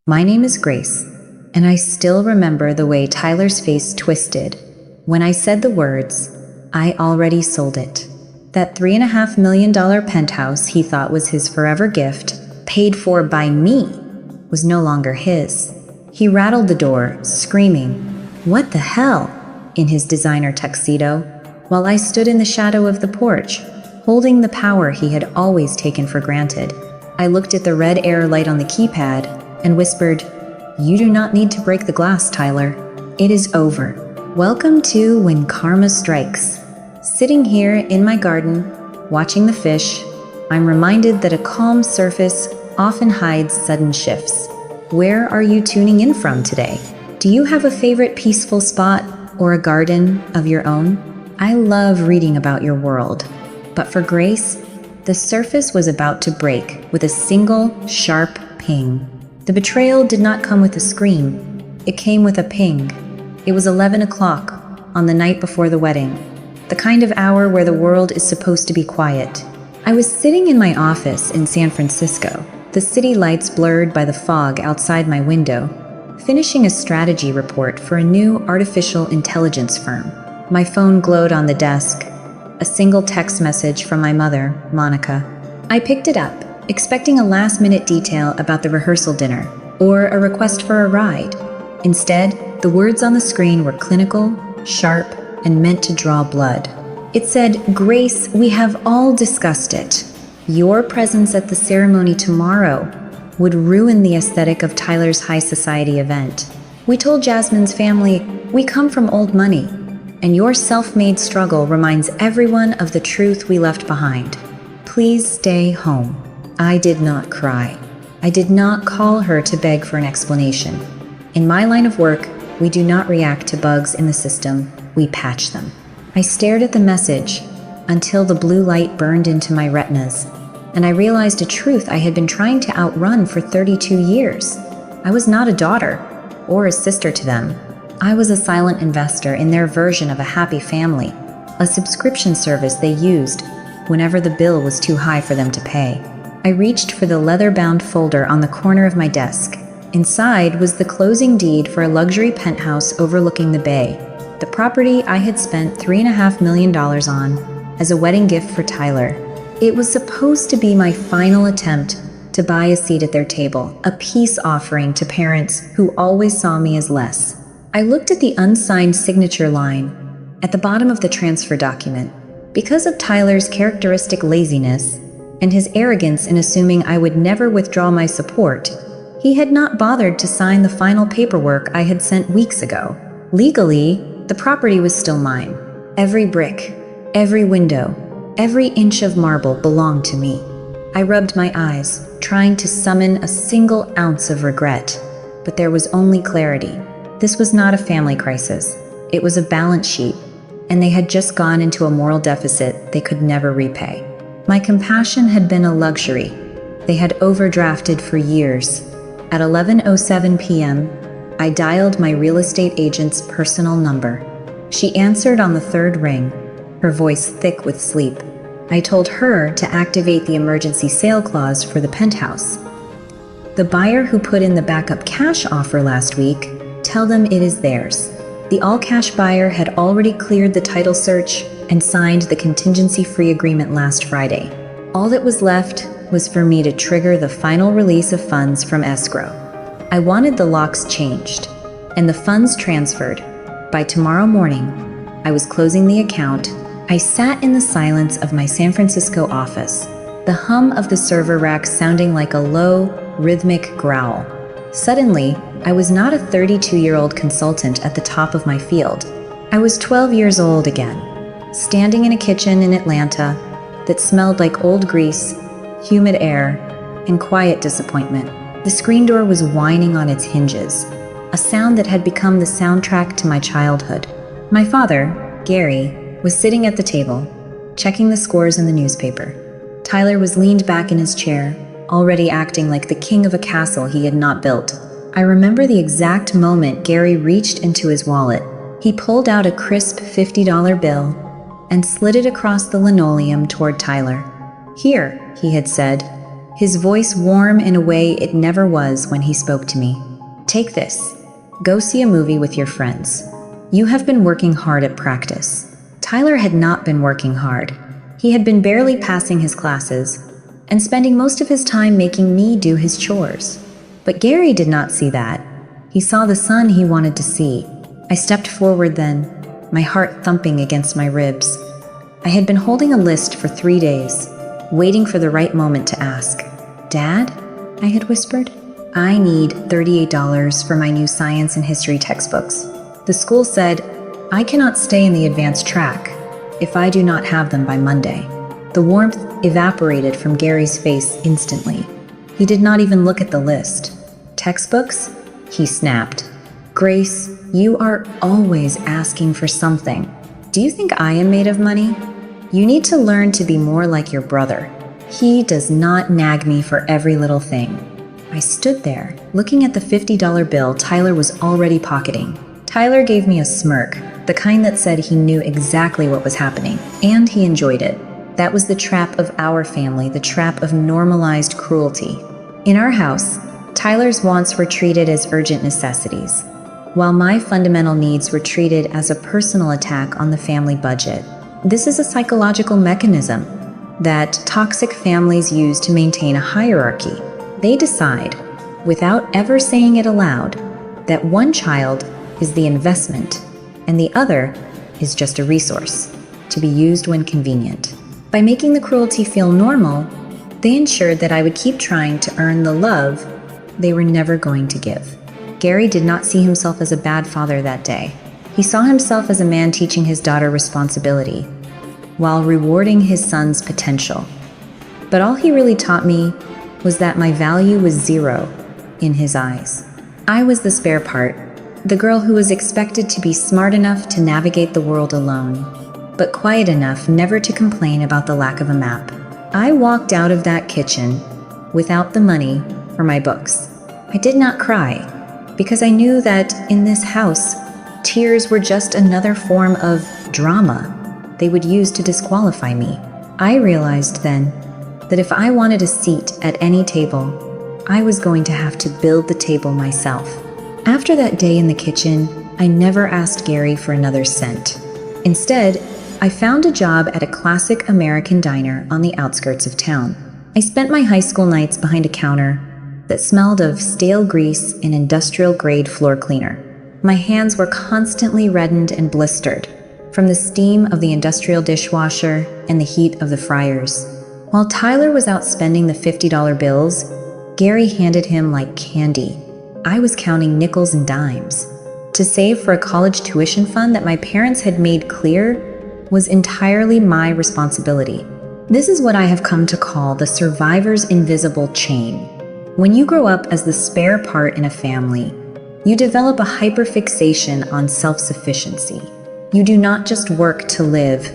My name is Grace, and I still remember the way Tyler's face twisted when I said the words, "I already sold it." That $3.5 million penthouse he thought was his forever gift, paid for by me, was no longer his. He rattled the door, screaming, "What the hell?" in his designer tuxedo, while I stood in the shadow of the porch, holding the power he had always taken for granted. I looked at the red air light on the keypad and whispered, "You do not need to break the glass, Tyler. It is over. Welcome to When Karma Strikes." Sitting here in my garden, watching the fish, I'm reminded that a calm surface often hides sudden shifts. Where are you tuning in from today? Do you have a favorite peaceful spot or a garden of your own? I love reading about your world, but for Grace, the surface was about to break with a single, sharp ping. The betrayal did not come with a scream. It came with a ping. It was 11 o'clock on the night before the wedding, the kind of hour where the world is supposed to be quiet. I was sitting in my office in San Francisco, the city lights blurred by the fog outside my window, finishing a strategy report for a new artificial intelligence firm. My phone glowed on the desk, a single text message from my mother, Monica. I picked it up, expecting a last-minute detail about the rehearsal dinner or a request for a ride. Instead, the words on the screen were clinical, sharp, and meant to draw blood. It said, "Grace, we have all discussed it. Your presence at the ceremony tomorrow would ruin the aesthetic of Tyler's high society event. We told Jasmine's family we come from old money, and your self-made struggle reminds everyone of the truth we left behind. Please stay home." I did not cry. I did not call her to beg for an explanation. In my line of work, we do not react to bugs in the system, we patch them. I stared at the message until the blue light burned into my retinas, and I realized a truth I had been trying to outrun for 32 years. I was not a daughter or a sister to them. I was a silent investor in their version of a happy family, a subscription service they used whenever the bill was too high for them to pay. I reached for the leather-bound folder on the corner of my desk. Inside was the closing deed for a luxury penthouse overlooking the bay, the property I had spent $3.5 million on as a wedding gift for Tyler. It was supposed to be my final attempt to buy a seat at their table, a peace offering to parents who always saw me as less. I looked at the unsigned signature line at the bottom of the transfer document. Because of Tyler's characteristic laziness and his arrogance in assuming I would never withdraw my support, he had not bothered to sign the final paperwork I had sent weeks ago. Legally, the property was still mine. Every brick, every window, every inch of marble belonged to me. I rubbed my eyes, trying to summon a single ounce of regret, but there was only clarity. This was not a family crisis. It was a balance sheet, and they had just gone into a moral deficit they could never repay. My compassion had been a luxury. They had overdrafted for years. At 11:07 p.m., I dialed my real estate agent's personal number. She answered on the third ring, her voice thick with sleep. I told her to activate the emergency sale clause for the penthouse. The buyer who put in the backup cash offer last week, tell them it is theirs. The all-cash buyer had already cleared the title search and signed the contingency-free agreement last Friday. All that was left was for me to trigger the final release of funds from escrow. I wanted the locks changed and the funds transferred. By tomorrow morning, I was closing the account. I sat in the silence of my San Francisco office, the hum of the server rack sounding like a low, rhythmic growl. Suddenly, I was not a 32-year-old consultant at the top of my field. I was 12 years old again, standing in a kitchen in Atlanta that smelled like old grease, humid air, and quiet disappointment. The screen door was whining on its hinges, a sound that had become the soundtrack to my childhood. My father, Gary, was sitting at the table, checking the scores in the newspaper. Tyler was leaned back in his chair, already acting like the king of a castle he had not built. I remember the exact moment Gary reached into his wallet. He pulled out a crisp $50 bill and slid it across the linoleum toward Tyler. "Here," he had said, his voice warm in a way it never was when he spoke to me. "Take this. Go see a movie with your friends. You have been working hard at practice." Tyler had not been working hard. He had been barely passing his classes and spending most of his time making me do his chores. But Gary did not see that. He saw the son he wanted to see. I stepped forward then, my heart thumping against my ribs. I had been holding a list for 3 days, waiting for the right moment to ask. "Dad?" I had whispered. "I need $38 for my new science and history textbooks. The school said I cannot stay in the advanced track if I do not have them by Monday." The warmth evaporated from Gary's face instantly. He did not even look at the list. "Textbooks?" he snapped. "Grace, you are always asking for something. Do you think I am made of money? You need to learn to be more like your brother. He does not nag me for every little thing." I stood there, looking at the $50 bill Tyler was already pocketing. Tyler gave me a smirk, the kind that said he knew exactly what was happening, and he enjoyed it. That was the trap of our family, the trap of normalized cruelty. In our house, Tyler's wants were treated as urgent necessities, while my fundamental needs were treated as a personal attack on the family budget. This is a psychological mechanism that toxic families use to maintain a hierarchy. They decide, without ever saying it aloud, that one child is the investment and the other is just a resource to be used when convenient. By making the cruelty feel normal, they ensured that I would keep trying to earn the love they were never going to give. Gary did not see himself as a bad father that day. He saw himself as a man teaching his daughter responsibility while rewarding his son's potential. But all he really taught me was that my value was zero in his eyes. I was the spare part, the girl who was expected to be smart enough to navigate the world alone, but quiet enough never to complain about the lack of a map. I walked out of that kitchen without the money for my books. I did not cry, because I knew that in this house, tears were just another form of drama they would use to disqualify me. I realized then that if I wanted a seat at any table, I was going to have to build the table myself. After that day in the kitchen, I never asked Gary for another cent. Instead, I found a job at a classic American diner on the outskirts of town. I spent my high school nights behind a counter that smelled of stale grease and industrial-grade floor cleaner. My hands were constantly reddened and blistered from the steam of the industrial dishwasher and the heat of the fryers. While Tyler was out spending the $50 bills, Gary handed him like candy. I was counting nickels and dimes. To save for a college tuition fund that my parents had made clear was entirely my responsibility. This is what I have come to call the survivor's invisible chain. When you grow up as the spare part in a family, you develop a hyperfixation on self-sufficiency. You do not just work to live,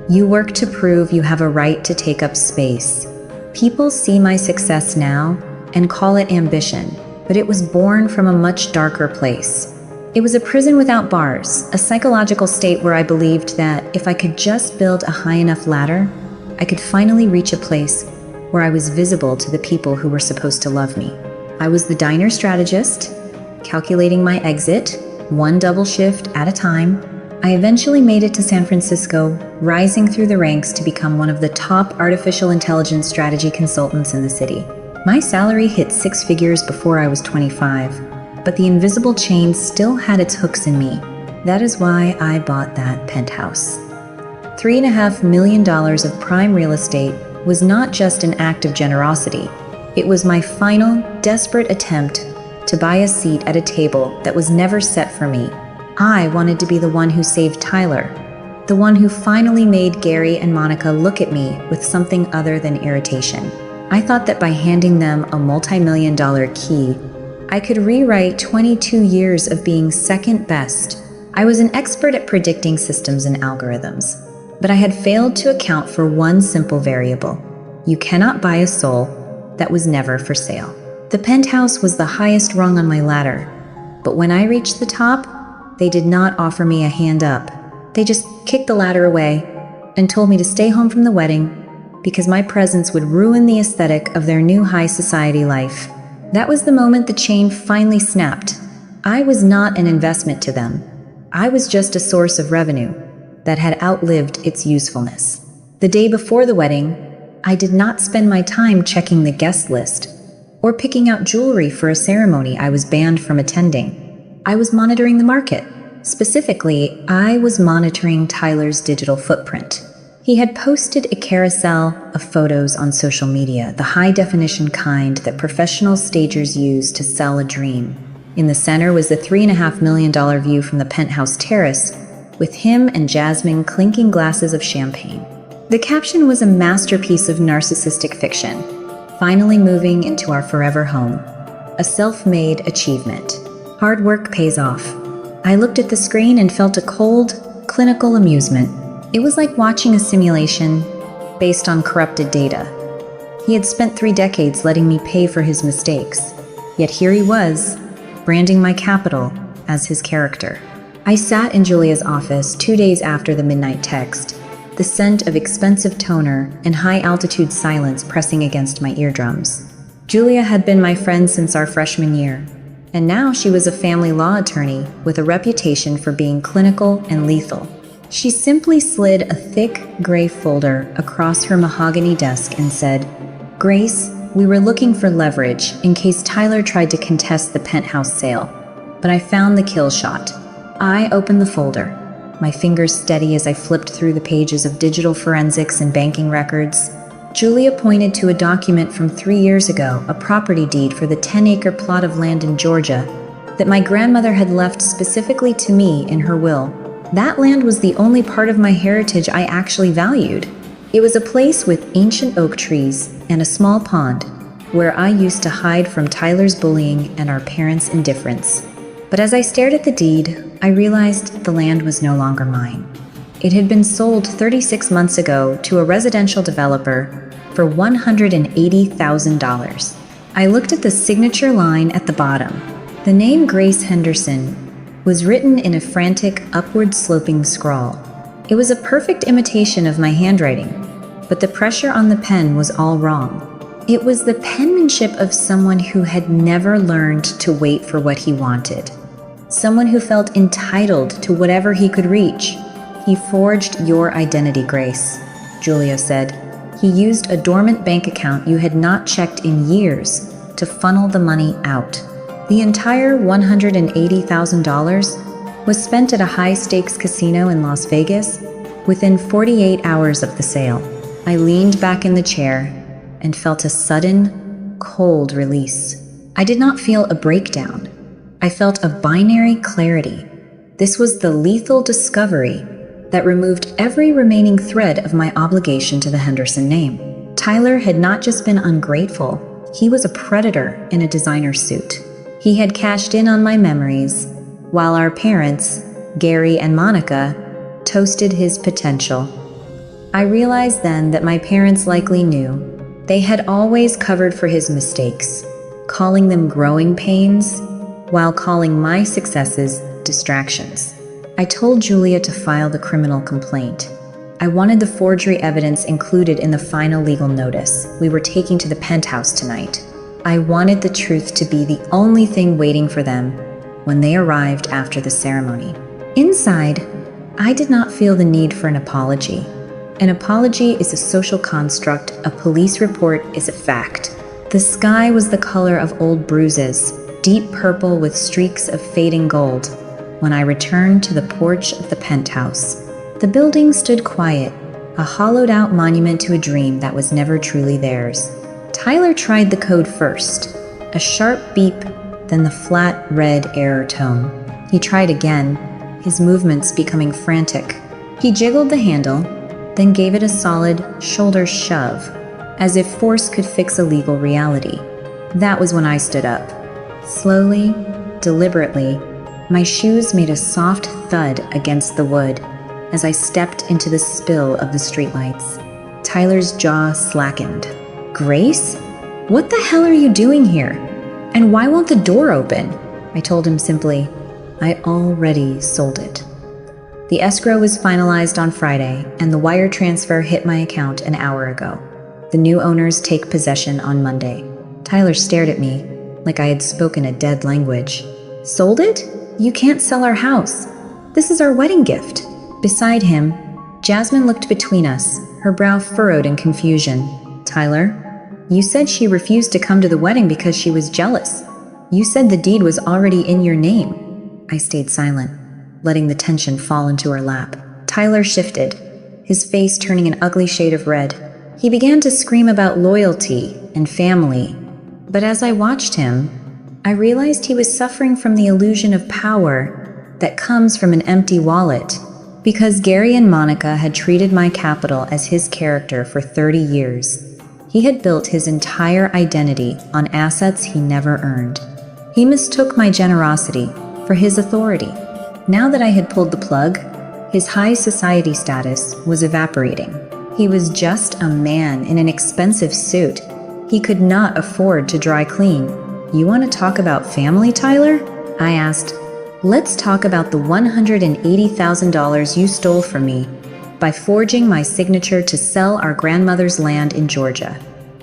you work to prove you have a right to take up space. People see my success now and call it ambition, but it was born from a much darker place. It was a prison without bars, a psychological state where I believed that if I could just build a high enough ladder, I could finally reach a place where I was visible to the people who were supposed to love me. I was the diner strategist, calculating my exit, one double shift at a time. I eventually made it to San Francisco, rising through the ranks to become one of the top artificial intelligence strategy consultants in the city. My salary hit 6 figures before I was 25, but the invisible chain still had its hooks in me. That is why I bought that penthouse. $3.5 million of prime real estate was not just an act of generosity. It was my final, desperate attempt to buy a seat at a table that was never set for me. I wanted to be the one who saved Tyler, the one who finally made Gary and Monica look at me with something other than irritation. I thought that by handing them a multi-million-dollar key, I could rewrite 22 years of being second best. I was an expert at predicting systems and algorithms, but I had failed to account for one simple variable. You cannot buy a soul that was never for sale. The penthouse was the highest rung on my ladder, but when I reached the top, they did not offer me a hand up. They just kicked the ladder away and told me to stay home from the wedding because my presence would ruin the aesthetic of their new high society life. That was the moment the chain finally snapped. I was not an investment to them. I was just a source of revenue that had outlived its usefulness. The day before the wedding, I did not spend my time checking the guest list or picking out jewelry for a ceremony I was banned from attending. I was monitoring the market. Specifically, I was monitoring Tyler's digital footprint. He had posted a carousel of photos on social media, the high-definition kind that professional stagers use to sell a dream. In the center was the $3.5 million view from the Penthouse terrace, with him and Jasmine clinking glasses of champagne. The caption was a masterpiece of narcissistic fiction, finally moving into our forever home. A self-made achievement. Hard work pays off. I looked at the screen and felt a cold, clinical amusement. It was like watching a simulation based on corrupted data. He had spent 3 decades letting me pay for his mistakes, yet here he was, branding my capital as his character. I sat in Julia's office 2 days after the midnight text, the scent of expensive toner and high-altitude silence pressing against my eardrums. Julia had been my friend since our freshman year, and now she was a family law attorney with a reputation for being clinical and lethal. She simply slid a thick, gray folder across her mahogany desk and said, "Grace, we were looking for leverage in case Tyler tried to contest the Penthouse sale, but I found the kill shot." I opened the folder, my fingers steady as I flipped through the pages of digital forensics and banking records. Julia pointed to a document from 3 years ago, a property deed for the 10-acre plot of land in Georgia that my grandmother had left specifically to me in her will. That land was the only part of my heritage I actually valued. It was a place with ancient oak trees and a small pond where I used to hide from Tyler's bullying and our parents' indifference. But as I stared at the deed, I realized the land was no longer mine. It had been sold 36 months ago to a residential developer for $180,000. I looked at the signature line at the bottom. The name Grace Henderson was written in a frantic, upward-sloping scrawl. It was a perfect imitation of my handwriting, but the pressure on the pen was all wrong. It was the penmanship of someone who had never learned to wait for what he wanted. Someone who felt entitled to whatever he could reach. "He forged your identity, Grace," Julia said. "He used a dormant bank account you had not checked in years to funnel the money out." The entire $180,000 was spent at a high-stakes casino in Las Vegas within 48 hours of the sale. I leaned back in the chair and felt a sudden, cold release. I did not feel a breakdown. I felt a binary clarity. This was the lethal discovery that removed every remaining thread of my obligation to the Henderson name. Tyler had not just been ungrateful, he was a predator in a designer suit. He had cashed in on my memories, while our parents, Gary and Monica, toasted his potential. I realized then that my parents likely knew. They had always covered for his mistakes, calling them growing pains, while calling my successes distractions. I told Julia to file the criminal complaint. I wanted the forgery evidence included in the final legal notice we were taking to the Penthouse tonight. I wanted the truth to be the only thing waiting for them when they arrived after the ceremony. Inside, I did not feel the need for an apology. An apology is a social construct, a police report is a fact. The sky was the color of old bruises, deep purple with streaks of fading gold, when I returned to the porch of the Penthouse. The building stood quiet, a hollowed-out monument to a dream that was never truly theirs. Tyler tried the code first, a sharp beep, then the flat, red error tone. He tried again, his movements becoming frantic. He jiggled the handle, then gave it a solid shoulder shove, as if force could fix a legal reality. That was when I stood up. Slowly, deliberately, my shoes made a soft thud against the wood as I stepped into the spill of the streetlights. Tyler's jaw slackened. "Grace? What the hell are you doing here? And why won't the door open?" I told him simply, "I already sold it." The escrow was finalized on Friday, and the wire transfer hit my account an hour ago. The new owners take possession on Monday. Tyler stared at me like I had spoken a dead language. Sold it? You can't sell our house. This is our wedding gift. Beside him, Jasmine looked between us, her brow furrowed in confusion. Tyler, you said she refused to come to the wedding because she was jealous. You said the deed was already in your name. I stayed silent, letting the tension fall into her lap. Tyler shifted, his face turning an ugly shade of red. He began to scream about loyalty and family, but as I watched him, I realized he was suffering from the illusion of power that comes from an empty wallet. Because Gary and Monica had treated my capital as his character for 30 years, he had built his entire identity on assets he never earned. He mistook my generosity for his authority. Now that I had pulled the plug, his high society status was evaporating. He was just a man in an expensive suit. He could not afford to dry clean. You want to talk about family, Tyler? I asked. Let's talk about the $180,000 you stole from me by forging my signature to sell our grandmother's land in Georgia.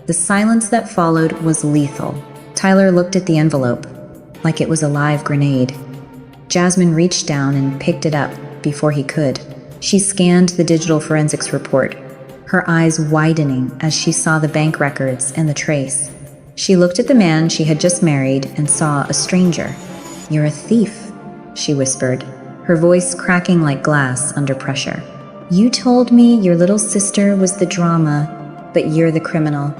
The silence that followed was lethal. Tyler looked at the envelope like it was a live grenade. Jasmine reached down and picked it up before he could. She scanned the digital forensics report, her eyes widening as she saw the bank records and the trace. She looked at the man she had just married and saw a stranger. You're a thief, she whispered, her voice cracking like glass under pressure. You told me your little sister was the drama, but you're the criminal.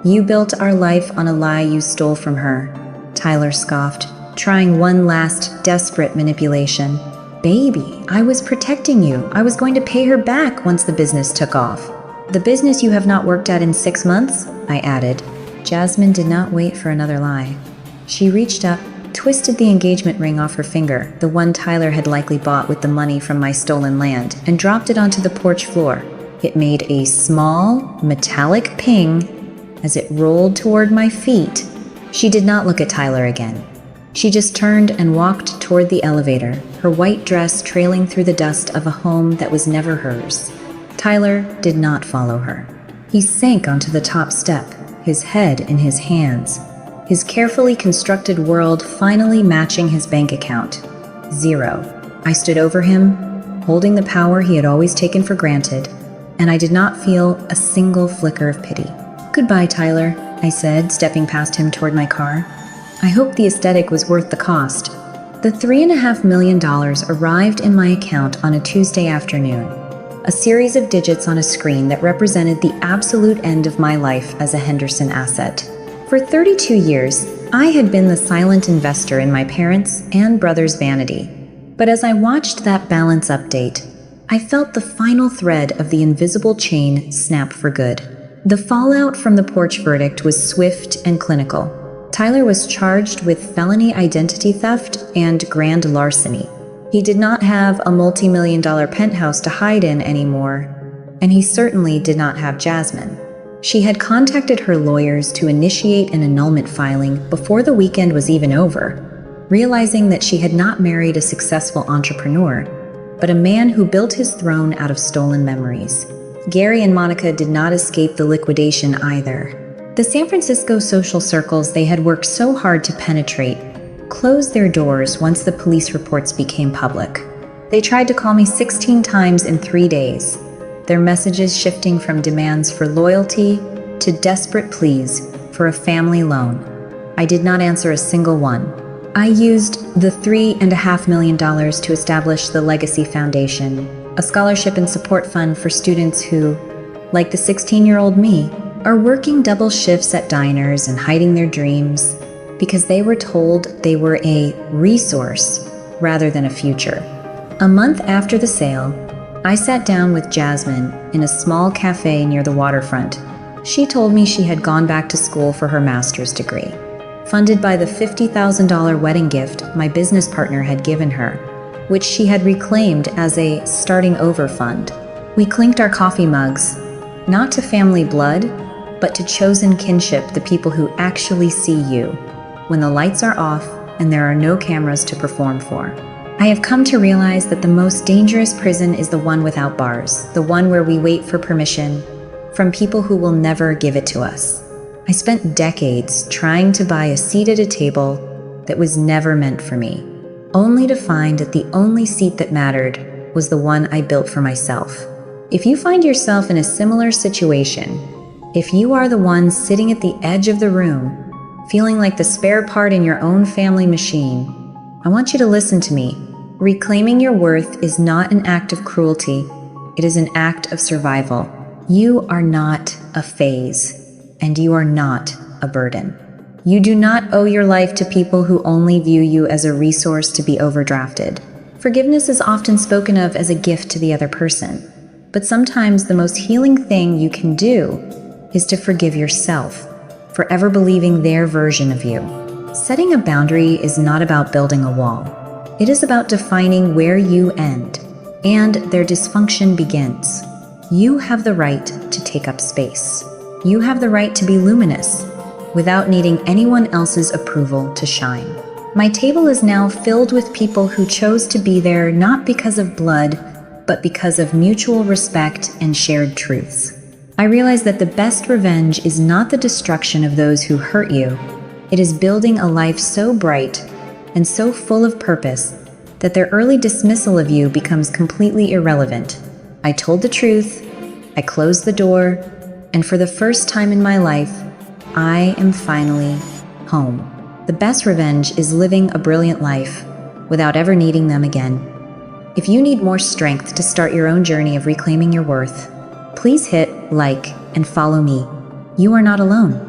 You built our life on a lie you stole from her. Tyler scoffed, trying one last desperate manipulation. Baby, I was protecting you. I was going to pay her back once the business took off. The business you have not worked at in 6 months? I added. Jasmine did not wait for another lie. She reached up, twisted the engagement ring off her finger, the one Tyler had likely bought with the money from my stolen land, and dropped it onto the porch floor. It made a small, metallic ping as it rolled toward my feet. She did not look at Tyler again. She just turned and walked toward the elevator, her white dress trailing through the dust of a home that was never hers. Tyler did not follow her. He sank onto the top step, his head in his hands, his carefully constructed world finally matching his bank account. 0. I stood over him, holding the power he had always taken for granted, and I did not feel a single flicker of pity. Goodbye, Tyler, I said, stepping past him toward my car. I hope the aesthetic was worth the cost. The $3.5 million arrived in my account on a Tuesday afternoon, a series of digits on a screen that represented the absolute end of my life as a Henderson asset. For 32 years, I had been the silent investor in my parents' and brother's vanity. But as I watched that balance update, I felt the final thread of the invisible chain snap for good. The fallout from the porch verdict was swift and clinical. Tyler was charged with felony identity theft and grand larceny. He did not have a multi-million-dollar penthouse to hide in anymore, and he certainly did not have Jasmine. She had contacted her lawyers to initiate an annulment filing before the weekend was even over, realizing that she had not married a successful entrepreneur, but a man who built his throne out of stolen memories. Gary and Monica did not escape the liquidation either. The San Francisco social circles they had worked so hard to penetrate closed their doors once the police reports became public. They tried to call me 16 times in 3 days, their messages shifting from demands for loyalty to desperate pleas for a family loan. I did not answer a single one. I used the $3.5 million to establish the Legacy Foundation, a scholarship and support fund for students who, like the 16-year-old me, are working double shifts at diners and hiding their dreams because they were told they were a resource rather than a future. A month after the sale, I sat down with Jasmine in a small cafe near the waterfront. She told me she had gone back to school for her master's degree, funded by the $50,000 wedding gift my business partner had given her, which she had reclaimed as a starting over fund. We clinked our coffee mugs, not to family blood, but to chosen kinship, the people who actually see you when the lights are off and there are no cameras to perform for. I have come to realize that the most dangerous prison is the one without bars, the one where we wait for permission, from people who will never give it to us. I spent decades trying to buy a seat at a table that was never meant for me, only to find that the only seat that mattered was the one I built for myself. If you find yourself in a similar situation, if you are the one sitting at the edge of the room, feeling like the spare part in your own family machine, I want you to listen to me. Reclaiming your worth is not an act of cruelty, it is an act of survival. You are not a phase, and you are not a burden. You do not owe your life to people who only view you as a resource to be overdrafted. Forgiveness is often spoken of as a gift to the other person, but sometimes the most healing thing you can do is to forgive yourself for ever believing their version of you. Setting a boundary is not about building a wall. It is about defining where you end and their dysfunction begins. You have the right to take up space. You have the right to be luminous without needing anyone else's approval to shine. My table is now filled with people who chose to be there not because of blood, but because of mutual respect and shared truths. I realize that the best revenge is not the destruction of those who hurt you. It is building a life so bright and so full of purpose that their early dismissal of you becomes completely irrelevant. I told the truth, I closed the door, and for the first time in my life, I am finally home. The best revenge is living a brilliant life without ever needing them again. If you need more strength to start your own journey of reclaiming your worth, please hit like and follow me. You are not alone.